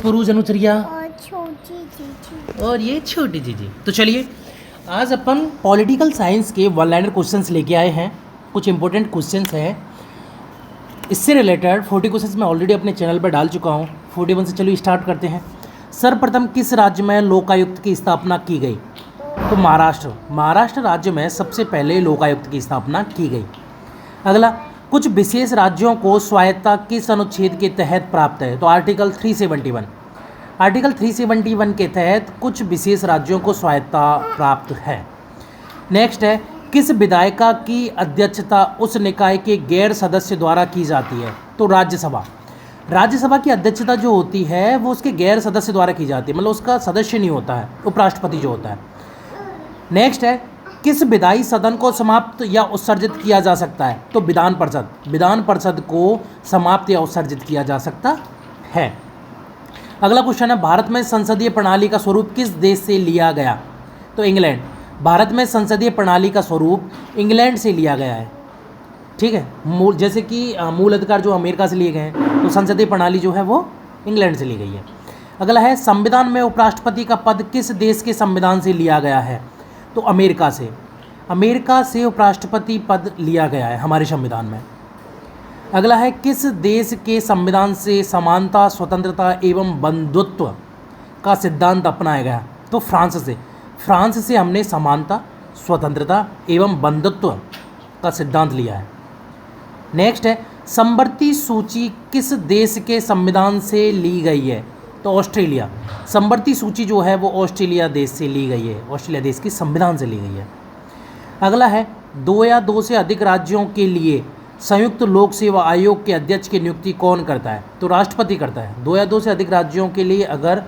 पुरुष अनुचरिया और छोटी चीची। और ये छोटी जीजी। तो चलिए आज अपन पॉलिटिकल साइंस के वन लाइनर क्वेश्चंस लेके आए हैं। कुछ इंपॉर्टेंट क्वेश्चंस हैं, इससे रिलेटेड 40 क्वेश्चंस मैं ऑलरेडी अपने चैनल पर डाल चुका हूँ। 41 से चलिए स्टार्ट करते हैं। सर्वप्रथम किस राज्य में लोकायुक्त की स्थापना की गई? तो महाराष्ट्र राज्य में सबसे पहले लोकायुक्त की स्थापना की गई। अगला, कुछ विशेष राज्यों को स्वायत्तता किस अनुच्छेद के तहत प्राप्त है? तो आर्टिकल 371। आर्टिकल 371 के तहत कुछ विशेष राज्यों को स्वायत्तता प्राप्त है। नेक्स्ट है, किस विधायिका की अध्यक्षता उस निकाय के गैर सदस्य द्वारा की जाती है? तो राज्यसभा की अध्यक्षता जो होती है वो उसके गैर सदस्य द्वारा की जाती है, मतलब उसका सदस्य नहीं होता है, उपराष्ट्रपति जो होता है। नेक्स्ट है, किस विधायी सदन को समाप्त या उत्सर्जित किया जा सकता है? तो विधान परिषद को समाप्त या उत्सर्जित किया जा सकता है। अगला क्वेश्चन है, भारत में संसदीय प्रणाली का स्वरूप किस देश से लिया गया? तो इंग्लैंड। भारत में संसदीय प्रणाली का स्वरूप इंग्लैंड से लिया गया है। ठीक है, जैसे कि मूल अधिकार जो अमेरिका से लिए गए हैं, तो संसदीय प्रणाली जो है वो इंग्लैंड से ली गई है। अगला है, संविधान में उपराष्ट्रपति का पद किस देश के संविधान से लिया गया है? तो अमेरिका से उपराष्ट्रपति पद लिया गया है हमारे संविधान में। अगला है, किस देश के संविधान से समानता, स्वतंत्रता एवं बंधुत्व का सिद्धांत अपनाया गया? तो फ्रांस से हमने समानता, स्वतंत्रता एवं बंधुत्व का सिद्धांत लिया है। नेक्स्ट है, समवर्ती सूची किस देश के संविधान से ली गई है? तो ऑस्ट्रेलिया। समवर्ती सूची जो है वो ऑस्ट्रेलिया देश से ली गई है, ऑस्ट्रेलिया देश की संविधान से ली गई है। अगला है, 2 या 2 से अधिक राज्यों के लिए संयुक्त लोक सेवा आयोग के अध्यक्ष की नियुक्ति कौन करता है? तो राष्ट्रपति करता है। 2 या 2 से अधिक राज्यों के लिए अगर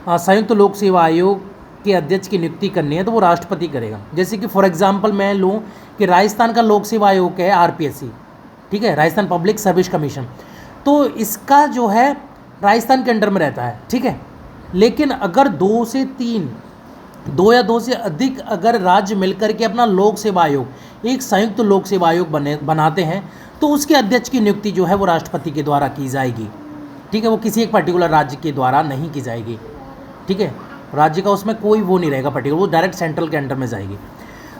संयुक्त लोक सेवा आयोग के अध्यक्ष की नियुक्ति करनी है तो वो राष्ट्रपति करेगा। जैसे कि फॉर एग्जांपल मैं लूँ कि राजस्थान का लोक सेवा आयोग है RPSC, ठीक है, राजस्थान पब्लिक सर्विस कमीशन, तो इसका जो है राजस्थान के अंडर में रहता है। ठीक है, लेकिन अगर 2 या 2 से अधिक अगर राज्य मिलकर के अपना लोक सेवा आयोग एक संयुक्त लोक सेवा आयोग बनाते हैं तो उसके अध्यक्ष की नियुक्ति जो है वो राष्ट्रपति के द्वारा की जाएगी। ठीक है, वो किसी एक पर्टिकुलर राज्य के द्वारा नहीं की जाएगी। ठीक है, राज्य का उसमें कोई वो नहीं रहेगा पर्टिकुलर, वो डायरेक्ट सेंट्रल के अंडर में जाएगी।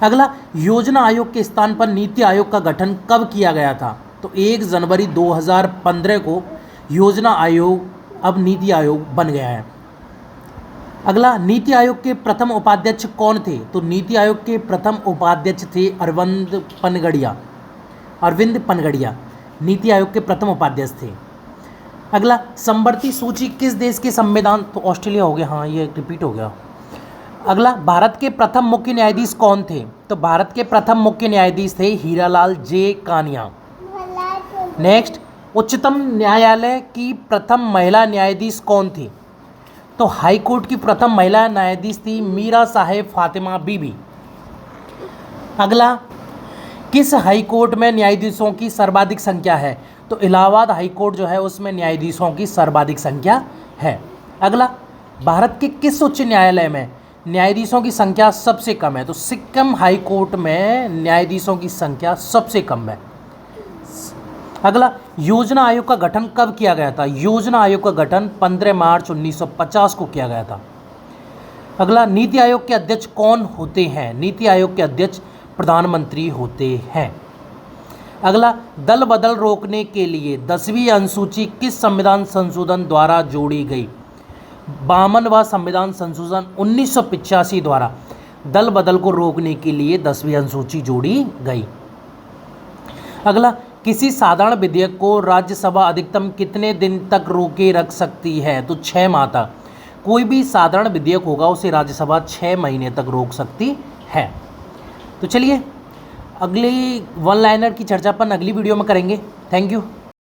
अगला, योजना आयोग के स्थान पर नीति आयोग का गठन कब किया गया था? तो 1 जनवरी 2015 को योजना आयोग अब नीति आयोग बन गया है। अगला, नीति आयोग के प्रथम उपाध्यक्ष कौन थे? तो नीति आयोग के प्रथम उपाध्यक्ष थे अरविंद पनगड़िया नीति आयोग के प्रथम उपाध्यक्ष थे। अगला, समवर्ती सूची किस देश के संविधान? तो ऑस्ट्रेलिया हो गया, हाँ ये रिपीट हो गया। अगला, भारत के प्रथम मुख्य न्यायाधीश कौन थे? तो भारत के प्रथम मुख्य न्यायाधीश थे हीरालाल जे कानिया। नेक्स्ट, उच्चतम न्यायालय की प्रथम महिला न्यायाधीश कौन थी? तो हाई कोर्ट की प्रथम महिला न्यायाधीश थी मीरा साहेब फातिमा बीबी। अगला, किस हाई कोर्ट में न्यायाधीशों की सर्वाधिक संख्या है? तो इलाहाबाद हाई कोर्ट जो है उसमें न्यायाधीशों की सर्वाधिक संख्या है। अगला, भारत के किस उच्च न्यायालय में न्यायाधीशों की संख्या सबसे कम है? तो सिक्किम हाई कोर्ट में न्यायाधीशों की संख्या सबसे कम है। अगला, योजना आयोग का गठन कब किया गया था? योजना आयोग का गठन 15 मार्च 1950 को किया गया था। अगला, नीति आयोग के अध्यक्ष कौन होते हैं? नीति आयोग के अध्यक्ष प्रधानमंत्री होते हैं। अगला, दल बदल रोकने के लिए 10वीं अनुसूची किस संविधान संशोधन द्वारा जोड़ी गई? 52वां संविधान संशोधन 1985 द्वारा दल बदल को रोकने के लिए 10वीं अनुसूची जोड़ी गई। अगला, किसी साधारण विधेयक को राज्यसभा अधिकतम कितने दिन तक रोके रख सकती है? तो 6 माह तक। कोई भी साधारण विधेयक होगा उसे राज्यसभा 6 महीने तक रोक सकती है। तो चलिए अगली वन लाइनर की चर्चा अपन अगली वीडियो में करेंगे। Thank you.